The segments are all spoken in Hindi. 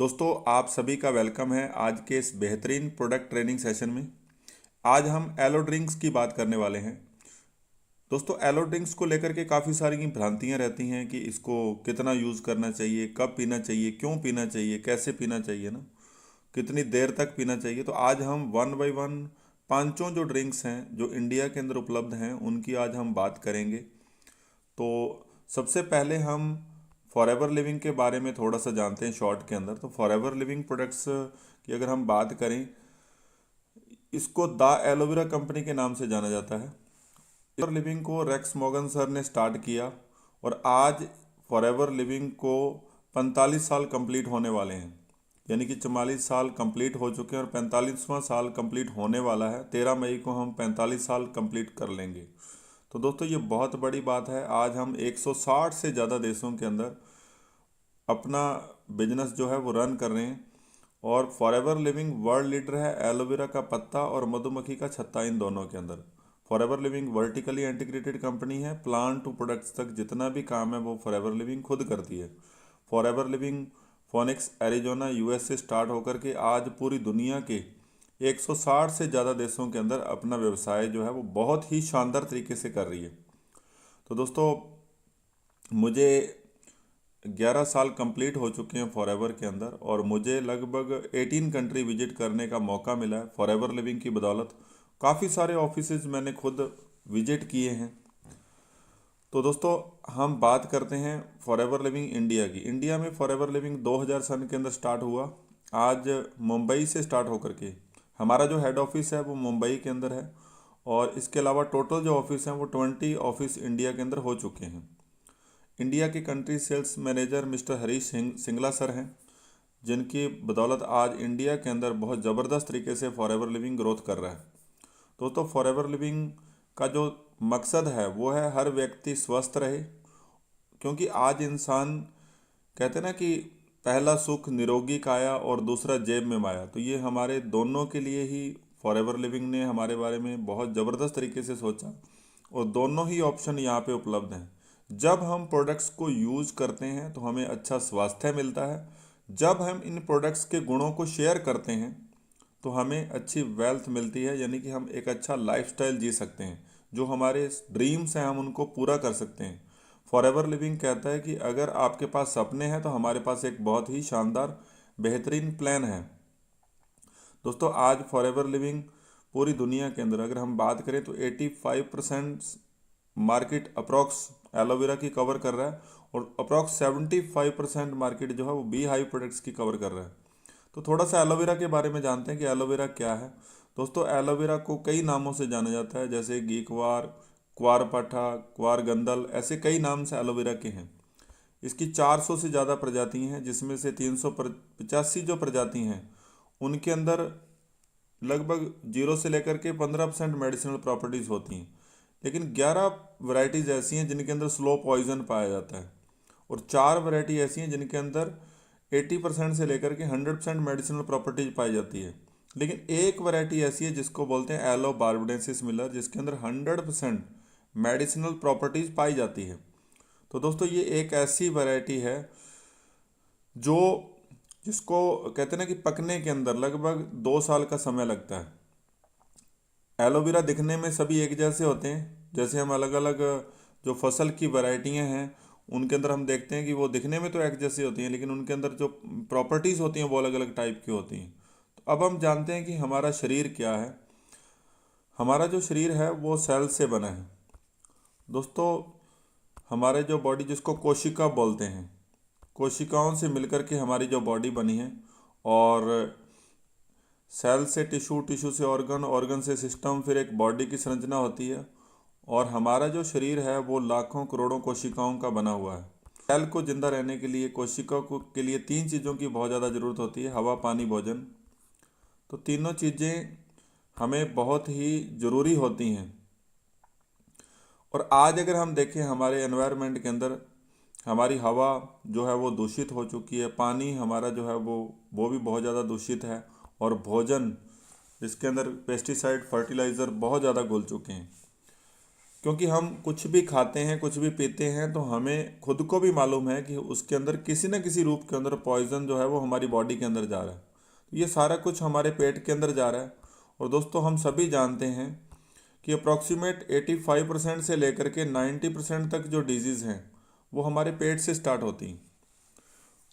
दोस्तों आप सभी का वेलकम है आज के इस बेहतरीन प्रोडक्ट ट्रेनिंग सेशन में। आज हम एलो ड्रिंक्स की बात करने वाले हैं। दोस्तों एलो ड्रिंक्स को लेकर के काफ़ी सारी भ्रांतियां रहती हैं कि इसको कितना यूज़ करना चाहिए, कब पीना चाहिए, क्यों पीना चाहिए, कैसे पीना चाहिए ना, कितनी देर तक पीना चाहिए। तो आज हम वन बाय वन पांचों जो ड्रिंक्स हैं जो इंडिया के अंदर उपलब्ध हैं उनकी आज हम बात करेंगे। तो सबसे पहले हम फॉरएवर लिविंग के बारे में थोड़ा सा जानते हैं शॉर्ट के अंदर। तो फॉरएवर लिविंग प्रोडक्ट्स की अगर हम बात करें, इसको द एलोवेरा कंपनी के नाम से जाना जाता है। फॉरएवर लिविंग को रेक्स मॉर्गन सर ने स्टार्ट किया और आज फॉरएवर लिविंग को 45 साल कंप्लीट होने वाले हैं, यानी कि 44 साल कंप्लीट हो चुके हैं और 45वां साल कंप्लीट होने वाला है। 13 मई को हम 45 साल कंप्लीट कर लेंगे। तो दोस्तों ये बहुत बड़ी बात है। आज हम 160 से ज़्यादा देशों के अंदर अपना बिजनेस जो है वो रन कर रहे हैं और फॉरएवर लिविंग वर्ल्ड लीडर है एलोवेरा का पत्ता और मधुमक्खी का छत्ता, इन दोनों के अंदर। Forever living vertically integrated company है। प्लांट टू प्रोडक्ट्स तक जितना भी काम है वो फॉरएवर लिविंग खुद करती है। Forever living phoenix Arizona US से स्टार्ट होकर के आज पूरी दुनिया के 160 से ज़्यादा देशों के अंदर अपना व्यवसाय जो है वो बहुत ही शानदार तरीके से कर रही है। तो दोस्तों मुझे 11 साल कंप्लीट हो चुके हैं फॉरएवर के अंदर और मुझे लगभग 18 कंट्री विजिट करने का मौका मिला है फॉरएवर लिविंग की बदौलत। काफ़ी सारे ऑफिसेज मैंने खुद विजिट किए हैं। तो दोस्तों हम बात करते हैं फॉरएवर लिविंग इंडिया की। इंडिया में फॉरएवर लिविंग 2000 सन के अंदर स्टार्ट हुआ। आज मुंबई से स्टार्ट होकर के हमारा जो हेड ऑफिस है वो मुंबई के अंदर है और इसके अलावा टोटल जो ऑफिस हैं वो 20 ऑफिस इंडिया के अंदर हो चुके हैं। इंडिया के country sales manager mister Harish Singla sir हैं, जिनकी बदौलत आज इंडिया के अंदर बहुत ज़बरदस्त तरीके से फॉरएवर लिविंग ग्रोथ कर रहा है। दोस्तों फॉरएवर लिविंग का जो मकसद है वो है हर व्यक्ति स्वस्थ रहे, क्योंकि आज इंसान कहते हैं ना कि पहला सुख निरोगी काया और दूसरा जेब में माया। तो ये हमारे दोनों के लिए ही फॉरएवर लिविंग ने हमारे बारे में बहुत ज़बरदस्त तरीके से सोचा और दोनों ही ऑप्शन यहाँ पे उपलब्ध हैं। जब हम प्रोडक्ट्स को यूज़ करते हैं तो हमें अच्छा स्वास्थ्य मिलता है। जब हम इन प्रोडक्ट्स के गुणों को शेयर करते हैं तो हमें अच्छी वेल्थ मिलती है, यानी कि हम एक अच्छा लाइफस्टाइल जी सकते हैं। जो हमारे ड्रीम्स हैं हम उनको पूरा कर सकते हैं। फॉरएवर लिविंग कहता है कि अगर आपके पास सपने हैं तो हमारे पास एक बहुत ही शानदार बेहतरीन प्लान है। दोस्तों आज फॉरएवर लिविंग पूरी दुनिया के अंदर अगर हम बात करें तो 85% मार्केट अप्रॉक्स एलोवेरा की कवर कर रहा है और अप्रॉक्स 75% मार्केट जो है वो बी हाई प्रोडक्ट्स की कवर कर रहा है। तो थोड़ा सा एलोवेरा के बारे में जानते हैं कि एलोवेरा क्या है। दोस्तों एलोवेरा को कई नामों से जाना जाता है, जैसे गीकवार, क्वारपाठा, क्वारगंदल, ऐसे कई नाम से एलोवेरा के हैं। इसकी 400 से ज़्यादा प्रजाति हैं, जिसमें से 385 जो प्रजाति हैं उनके अंदर लगभग 0 से लेकर के 15% मेडिसिनल प्रॉपर्टीज़ होती हैं। लेकिन 11 वैरायटीज़ ऐसी हैं जिनके अंदर स्लो पॉइजन पाया जाता है और 4 वैरायटी ऐसी हैं जिनके अंदर 80% से लेकर के 100% मेडिसिनल प्रॉपर्टीज पाई जाती है। लेकिन एक वैरायटी ऐसी है जिसको बोलते हैं एलो बार्बडेंसिस मिलर, जिसके अंदर 100% मेडिसिनल प्रॉपर्टीज पाई जाती है। तो दोस्तों ये एक ऐसी वैरायटी है जो जिसको कहते हैं ना कि पकने के अंदर लगभग 2 साल का समय लगता है। एलोवेरा दिखने में सभी एक जैसे होते हैं, जैसे हम अलग अलग जो फसल की वैरायटियां हैं उनके अंदर हम देखते हैं कि वो दिखने में तो एक जैसी होती हैं, लेकिन उनके अंदर जो प्रॉपर्टीज़ होती हैं वो अलग अलग टाइप की होती हैं। तो अब हम जानते हैं कि हमारा शरीर क्या है। हमारा जो शरीर है वो सेल से बना है। दोस्तों हमारे जो बॉडी, जिसको कोशिका बोलते हैं, कोशिकाओं से मिलकर के हमारी जो बॉडी बनी है और सेल से टिश्यू, टिश्यू से ऑर्गन, ऑर्गन से सिस्टम, फिर एक बॉडी की संरचना होती है। और हमारा जो शरीर है वो लाखों करोड़ों कोशिकाओं का बना हुआ है। सेल को जिंदा रहने के लिए कोशिका को के लिए 3 चीज़ों की बहुत ज़्यादा ज़रूरत होती है, हवा, पानी, भोजन। तो तीनों चीज़ें हमें बहुत ही ज़रूरी होती हैं। और आज अगर हम देखें हमारे एनवायरनमेंट के अंदर हमारी हवा जो है वो दूषित हो चुकी है, पानी हमारा जो है वो भी बहुत ज़्यादा दूषित है और भोजन जिसके अंदर पेस्टिसाइड, फर्टिलाइज़र बहुत ज़्यादा घुल चुके हैं। क्योंकि हम कुछ भी खाते हैं, कुछ भी पीते हैं, तो हमें खुद को भी मालूम है कि उसके अंदर किसी न किसी रूप के अंदर पॉइज़न जो है वो हमारी बॉडी के अंदर जा रहा है। तो ये सारा कुछ हमारे पेट के अंदर जा रहा है। और दोस्तों हम सभी जानते हैं कि अप्रॉक्सीमेट 85% से लेकर के 90% तक जो डिजीज़ हैं वो हमारे पेट से स्टार्ट होती हैं।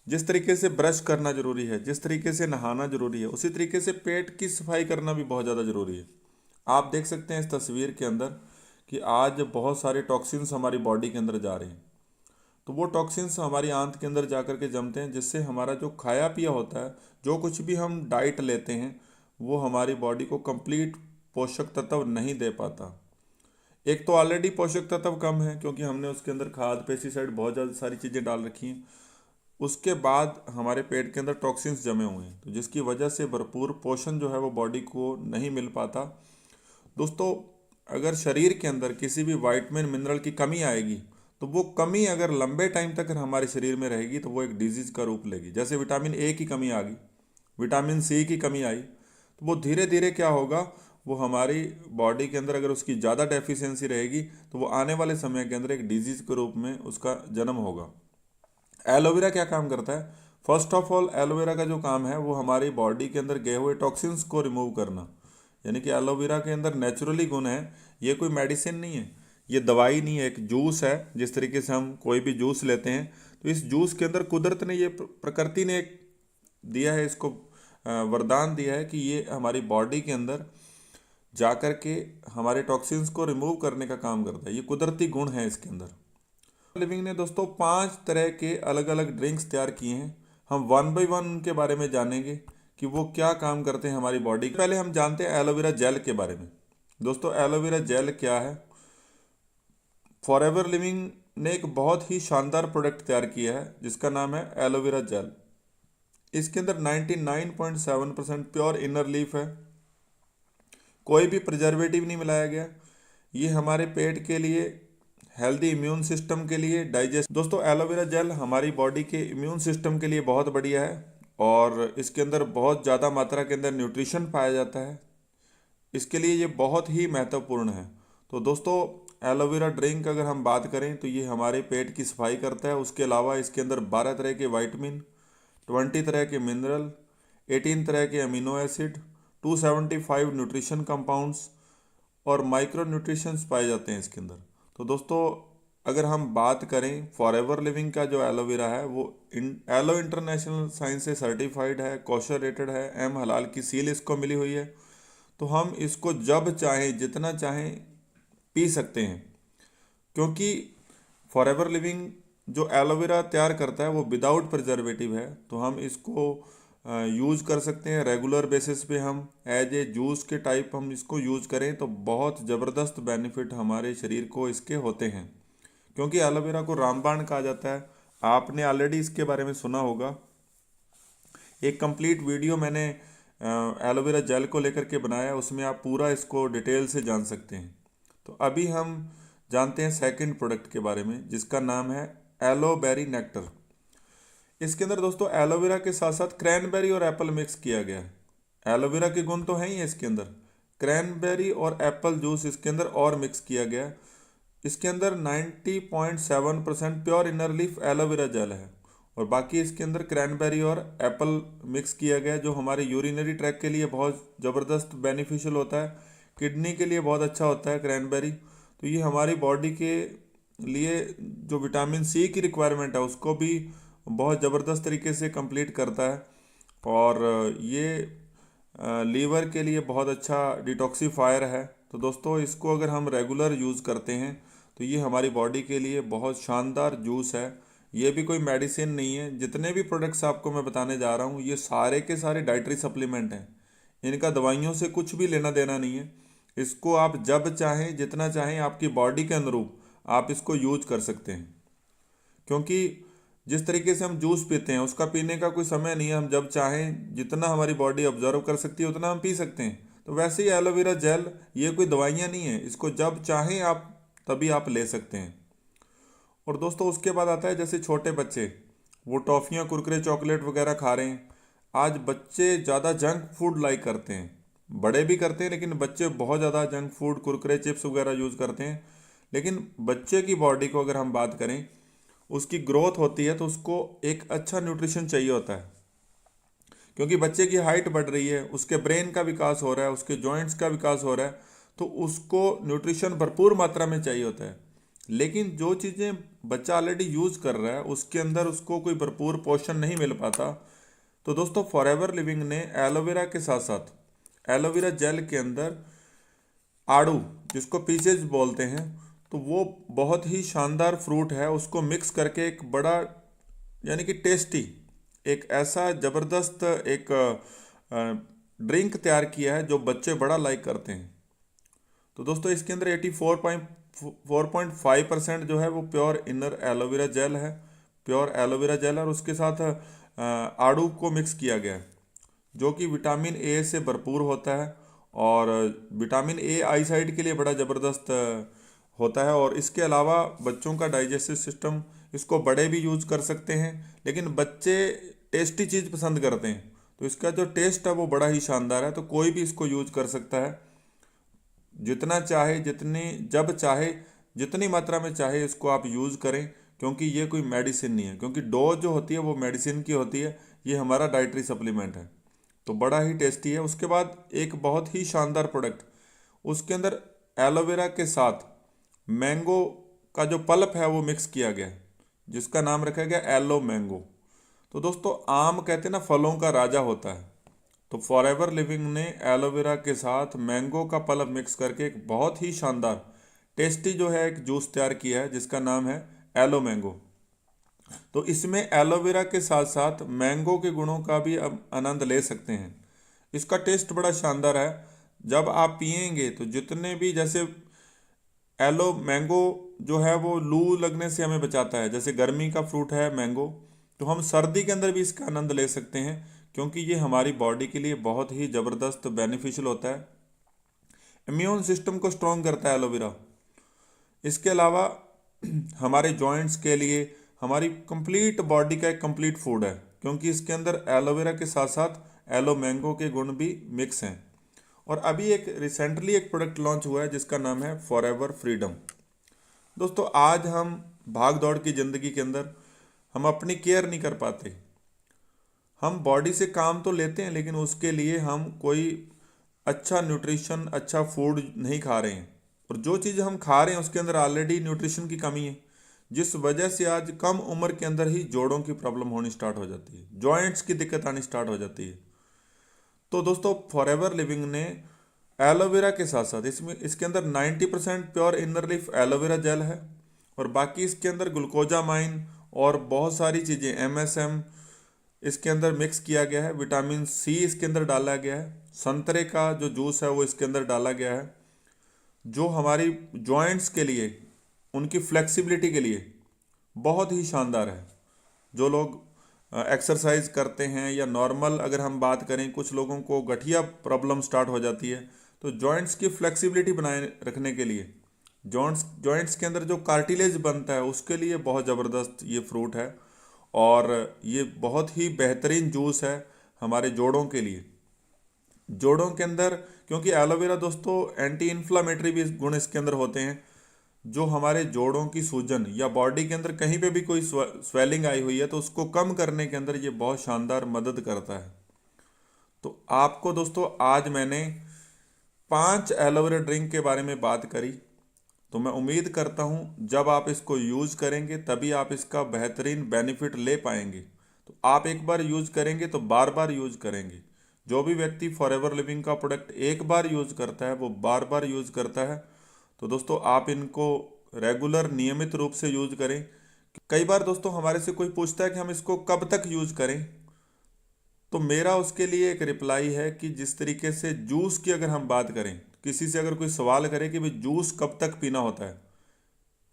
जिस तरीके से ब्रश करना ज़रूरी है, जिस तरीके से नहाना ज़रूरी है, उसी तरीके से पेट की सफाई करना भी बहुत ज़्यादा ज़रूरी है। आप देख सकते हैं इस तस्वीर के अंदर कि आज बहुत सारे टॉक्सिन्स हमारी बॉडी के अंदर जा रहे हैं। तो वो टॉक्सिन्स हमारी आंत के अंदर जा कर के जमते हैं, जिससे हमारा जो खाया पिया होता है, जो कुछ भी हम डाइट लेते हैं, वो हमारी बॉडी को कंप्लीट पोषक तत्व नहीं दे पाता। एक तो ऑलरेडी पोषक तत्व कम है क्योंकि हमने उसके अंदर खाद, पेस्टिसाइड, बहुत ज़्यादा सारी चीज़ें डाल रखी हैं। उसके बाद हमारे पेट के अंदर टॉक्सिन्स जमे हुए हैं, तो जिसकी वजह से भरपूर पोषण जो है वो बॉडी को नहीं मिल पाता। दोस्तों, अगर शरीर के अंदर किसी भी विटामिन मिनरल की कमी आएगी, तो वो कमी अगर लंबे टाइम तक हमारे शरीर में रहेगी तो वो एक डिजीज़ का रूप लेगी। जैसे विटामिन ए की कमी आ गई, विटामिन सी की कमी आई, तो वो धीरे धीरे क्या होगा, वो हमारी बॉडी के अंदर अगर उसकी ज़्यादा डेफिशिएंसी रहेगी तो वो आने वाले समय के अंदर एक डिजीज़ के रूप में उसका जन्म होगा। एलोवेरा क्या काम करता है? फर्स्ट ऑफ ऑल, एलोवेरा का जो काम है वो हमारी बॉडी के अंदर गए हुए टॉक्सिन्स को रिमूव करना। यानी कि एलोवेरा के अंदर नेचुरली गुण है, ये कोई मेडिसिन नहीं है, ये दवाई नहीं है, एक जूस है। जिस तरीके से हम कोई भी जूस लेते हैं, तो इस जूस के अंदर कुदरत ने, ये प्रकृति ने एक दिया है, इसको वरदान दिया है कि ये हमारी बॉडी के अंदर जा कर के हमारे टॉक्सिन्स को रिमूव करने का काम करता है। ये कुदरती गुण है इसके अंदर। लिविंग ने दोस्तों 5 तरह के अलग अलग ड्रिंक्स तैयार किए हैं। हम वन बाय वन उनके बारे में जानेंगे कि वो क्या काम करते हैं हमारी बॉडी। पहले हम जानते हैं एलोवेरा जेल के बारे में। दोस्तों, एलोवेरा जेल क्या है? फॉरएवर लिविंग ने एक बहुत ही शानदार प्रोडक्ट तैयार किया है जिसका नाम है एलोवेरा जेल। इसके अंदर 99.7% प्योर इनर लीफ है, कोई भी प्रिजर्वेटिव नहीं मिलाया गया। ये हमारे पेट के लिए, हेल्दी इम्यून सिस्टम के लिए, डाइजेस्ट। दोस्तों, एलोवेरा जेल हमारी बॉडी के इम्यून सिस्टम के लिए बहुत बढ़िया है और इसके अंदर बहुत ज़्यादा मात्रा के अंदर न्यूट्रिशन पाया जाता है। इसके लिए ये बहुत ही महत्वपूर्ण है। तो दोस्तों, एलोवेरा ड्रिंक अगर हम बात करें तो ये हमारे पेट की सफाई करता है। उसके अलावा इसके अंदर 12 तरह के विटामिन, 20 तरह के मिनरल, 18 तरह के अमीनो एसिड, 275 न्यूट्रिशन कंपाउंड्स और माइक्रो न्यूट्रिशंस पाए जाते हैं इसके अंदर। तो दोस्तों, अगर हम बात करें फॉरएवर लिविंग का जो एलोवेरा है, वो एलो इंटरनेशनल साइंस से सर्टिफाइड है, कॉशर रेटेड है, एम हलाल की सील इसको मिली हुई है। तो हम इसको जब चाहें, जितना चाहें पी सकते हैं, क्योंकि फॉरएवर लिविंग जो एलोवेरा तैयार करता है वो विदाउट प्रिजर्वेटिव है। तो हम इसको यूज़ कर सकते हैं रेगुलर बेसिस पे। हम एज ए जूस के टाइप हम इसको यूज़ करें तो बहुत ज़बरदस्त बेनिफिट हमारे शरीर को इसके होते हैं, क्योंकि एलोवेरा को रामबाण कहा जाता है। आपने ऑलरेडी इसके बारे में सुना होगा। एक कंप्लीट वीडियो मैंने एलोवेरा जेल को लेकर के बनाया, उसमें आप पूरा इसको डिटेल से जान सकते हैं। तो अभी हम जानते हैं सेकंड प्रोडक्ट के बारे में जिसका नाम है एलोबेरी नेक्टर। इसके अंदर दोस्तों एलोवेरा के साथ साथ क्रैनबेरी और एप्पल मिक्स किया गया है। एलोवेरा के गुण तो हैं ही है इसके अंदर, क्रैनबेरी और एप्पल जूस इसके अंदर और मिक्स किया गया है। इसके अंदर 90.7% pure inner leaf aloe vera gel है और बाकी इसके अंदर क्रैनबेरी और एप्पल मिक्स किया गया है, जो हमारे यूरिनरी ट्रैक के लिए बहुत ज़बरदस्त बेनिफिशियल होता है, किडनी के लिए बहुत अच्छा होता है क्रैनबेरी। तो ये हमारी बॉडी के लिए जो विटामिन सी की रिक्वायरमेंट है उसको भी बहुत ज़बरदस्त तरीके से कंप्लीट करता है और ये लीवर के लिए बहुत अच्छा डिटॉक्सीफायर है। तो दोस्तों, इसको अगर हम रेगुलर यूज़ करते हैं तो ये हमारी बॉडी के लिए बहुत शानदार जूस है। ये भी कोई मेडिसिन नहीं है। जितने भी प्रोडक्ट्स आपको मैं बताने जा रहा हूँ ये सारे के सारे डाइटरी सप्लीमेंट हैं, इनका दवाइयों से कुछ भी लेना देना नहीं है। इसको आप जब चाहें, जितना चाहें, आपकी बॉडी के अनुरूप आप इसको यूज कर सकते हैं, क्योंकि जिस तरीके से हम जूस पीते हैं उसका पीने का कोई समय नहीं है। हम जब चाहें, जितना हमारी बॉडी ऑब्जर्व कर सकती है उतना हम पी सकते हैं। तो वैसे ही एलोवेरा जेल ये कोई दवाइयाँ नहीं है, इसको जब चाहें आप तभी आप ले सकते हैं। और दोस्तों, उसके बाद आता है जैसे छोटे बच्चे, वो टॉफ़ियाँ, कुरकुरे, चॉकलेट वगैरह खा रहे हैं। आज बच्चे ज़्यादा जंक फूड लाइक करते हैं, बड़े भी करते हैं, लेकिन बच्चे बहुत ज़्यादा जंक फूड, कुरकुरे, चिप्स वगैरह यूज़ करते हैं। लेकिन बच्चे की बॉडी को अगर हम बात करें, उसकी ग्रोथ होती है तो उसको एक अच्छा न्यूट्रिशन चाहिए होता है, क्योंकि बच्चे की हाइट बढ़ रही है, उसके ब्रेन का विकास हो रहा है, उसके जॉइंट्स का विकास हो रहा है, तो उसको न्यूट्रिशन भरपूर मात्रा में चाहिए होता है। लेकिन जो चीज़ें बच्चा ऑलरेडी यूज़ कर रहा है उसके अंदर उसको कोई भरपूर पोषण नहीं मिल पाता। तो दोस्तों फॉरएवर लिविंग ने एलोवेरा के साथ साथ एलोवेरा जेल के अंदर आड़ू, जिसको पीसेज बोलते हैं, तो वो बहुत ही शानदार फ्रूट है, उसको मिक्स करके एक बड़ा यानी कि टेस्टी एक ऐसा ज़बरदस्त एक ड्रिंक तैयार किया है जो बच्चे बड़ा लाइक करते हैं। तो दोस्तों इसके अंदर 84.4.5% जो है वो प्योर इनर एलोवेरा जेल है, प्योर एलोवेरा जेल, और उसके साथ आड़ू को मिक्स किया गया है जो कि विटामिन ए से भरपूर होता है। और विटामिन ए आई साइट के लिए बड़ा ज़बरदस्त होता है। और इसके अलावा बच्चों का डाइजेस्टिव सिस्टम, इसको बड़े भी यूज़ कर सकते हैं, लेकिन बच्चे टेस्टी चीज़ पसंद करते हैं, तो इसका जो टेस्ट है वो बड़ा ही शानदार है। तो कोई भी इसको यूज कर सकता है, जितना चाहे, जितनी जब चाहे, जितनी मात्रा में चाहे इसको आप यूज़ करें, क्योंकि ये कोई मेडिसिन नहीं है, क्योंकि डोज जो होती है वो मेडिसिन की होती है, ये हमारा डाइटरी सप्लीमेंट है। तो बड़ा ही टेस्टी है। उसके बाद एक बहुत ही शानदार प्रोडक्ट, उसके अंदर एलोवेरा के साथ मैंगो का जो पल्प है वो मिक्स किया गया है, जिसका नाम रखा गया एलो मैंगो। तो दोस्तों आम कहते हैं ना फलों का राजा होता है, तो फॉरएवर लिविंग ने एलोवेरा के साथ मैंगो का पल्प मिक्स करके एक बहुत ही शानदार टेस्टी जो है एक जूस तैयार किया है, जिसका नाम है एलो मैंगो। तो इसमें एलोवेरा के साथ साथ मैंगो के गुणों का भी अब आनंद ले सकते हैं। इसका टेस्ट बड़ा शानदार है। जब आप पिएंगे तो जितने भी, जैसे एलो मैंगो जो है वो लू लगने से हमें बचाता है, जैसे गर्मी का फ्रूट है मैंगो, तो हम सर्दी के अंदर भी इसका आनंद ले सकते हैं, क्योंकि ये हमारी बॉडी के लिए बहुत ही ज़बरदस्त बेनिफिशियल होता है। इम्यून सिस्टम को स्ट्रॉन्ग करता है एलोवेरा। इसके अलावा हमारे जॉइंट्स के लिए, हमारी कंप्लीट बॉडी का एक कंप्लीट फूड है, क्योंकि इसके अंदर एलोवेरा के साथ साथ एलो मैंगो के गुण भी मिक्स हैं। और अभी एक रिसेंटली एक प्रोडक्ट लॉन्च हुआ है जिसका नाम है फॉरएवर फ्रीडम। दोस्तों आज हम भाग दौड़ की ज़िंदगी के अंदर हम अपनी केयर नहीं कर पाते। हम बॉडी से काम तो लेते हैं, लेकिन उसके लिए हम कोई अच्छा न्यूट्रिशन, अच्छा फूड नहीं खा रहे हैं, और जो चीज़ हम खा रहे हैं उसके अंदर ऑलरेडी न्यूट्रिशन की कमी है, जिस वजह से आज कम उम्र के अंदर ही जोड़ों की प्रॉब्लम होनी स्टार्ट हो जाती है, जॉइंट्स की दिक्कत आनी स्टार्ट हो जाती है। तो दोस्तों फॉरएवर लिविंग ने एलोवेरा के साथ साथ इसमें इसके अंदर 90% pure inner leaf aloe vera gel है, और बाकी इसके अंदर ग्लूकोजामाइन और बहुत सारी चीज़ें MSM इसके अंदर मिक्स किया गया है, विटामिन सी इसके अंदर डाला गया है, संतरे का जो जूस है वो इसके अंदर डाला गया है, जो हमारी जॉइंट्स के लिए, उनकी फ्लेक्सिबिलिटी के लिए बहुत ही शानदार है। जो लोग एक्सरसाइज करते हैं, या नॉर्मल अगर हम बात करें, कुछ लोगों को गठिया प्रॉब्लम स्टार्ट हो जाती है, तो जॉइंट्स की फ्लेक्सिबिलिटी बनाए रखने के लिए, जॉइंट्स के अंदर जो कार्टिलेज बनता है उसके लिए बहुत ज़बरदस्त ये फ्रूट है। और ये बहुत ही बेहतरीन जूस है हमारे जोड़ों के लिए। जोड़ों के अंदर, क्योंकि एलोवेरा दोस्तों एंटी इन्फ्लामेटरी भी गुण इसके अंदर होते हैं, जो हमारे जोड़ों की सूजन या बॉडी के अंदर कहीं पे भी कोई स्वेलिंग आई हुई है तो उसको कम करने के अंदर ये बहुत शानदार मदद करता है। तो आपको दोस्तों आज मैंने 5 एलोवेरा ड्रिंक के बारे में बात करी, तो मैं उम्मीद करता हूँ जब आप इसको यूज़ करेंगे तभी आप इसका बेहतरीन बेनिफिट ले पाएंगे। तो आप एक बार यूज़ करेंगे तो बार बार यूज़ करेंगे। जो भी व्यक्ति फॉरएवर लिविंग का प्रोडक्ट एक बार यूज़ करता है वो बार बार यूज़ करता है। तो दोस्तों आप इनको रेगुलर नियमित रूप से यूज़ करें। कई बार दोस्तों हमारे से कोई पूछता है कि हम इसको कब तक यूज़ करें, तो मेरा उसके लिए एक रिप्लाई है कि जिस तरीके से जूस की अगर हम बात करें, किसी से अगर कोई सवाल करे कि भाई जूस कब तक पीना होता है,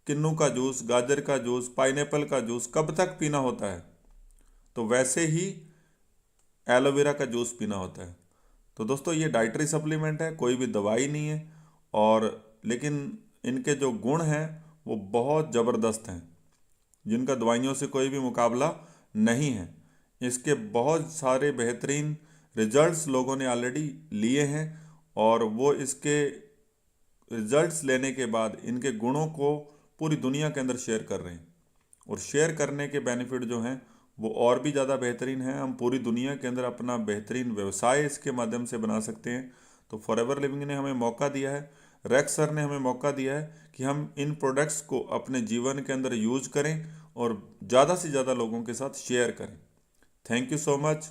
किन्नू का जूस, गाजर का जूस, पाइनएप्पल का जूस कब तक पीना होता है, तो वैसे ही एलोवेरा का जूस पीना होता है। तो दोस्तों ये डाइटरी सप्लीमेंट है, कोई भी दवाई नहीं है, और लेकिन इनके जो गुण हैं वो बहुत ज़बरदस्त हैं, जिनका दवाइयों से कोई भी मुकाबला नहीं है। इसके बहुत सारे बेहतरीन रिजल्ट्स लोगों ने ऑलरेडी लिए हैं, और वो इसके रिजल्ट्स लेने के बाद इनके गुणों को पूरी दुनिया के अंदर शेयर कर रहे हैं, और शेयर करने के बेनिफिट जो हैं वो और भी ज़्यादा बेहतरीन हैं। हम पूरी दुनिया के अंदर अपना बेहतरीन व्यवसाय इसके माध्यम से बना सकते हैं। तो फॉरएवर लिविंग ने हमें मौका दिया है, रेक्स सर ने हमें मौका दिया है कि हम इन प्रोडक्ट्स को अपने जीवन के अंदर यूज करें और ज़्यादा से ज़्यादा लोगों के साथ शेयर करें। Thank you so much.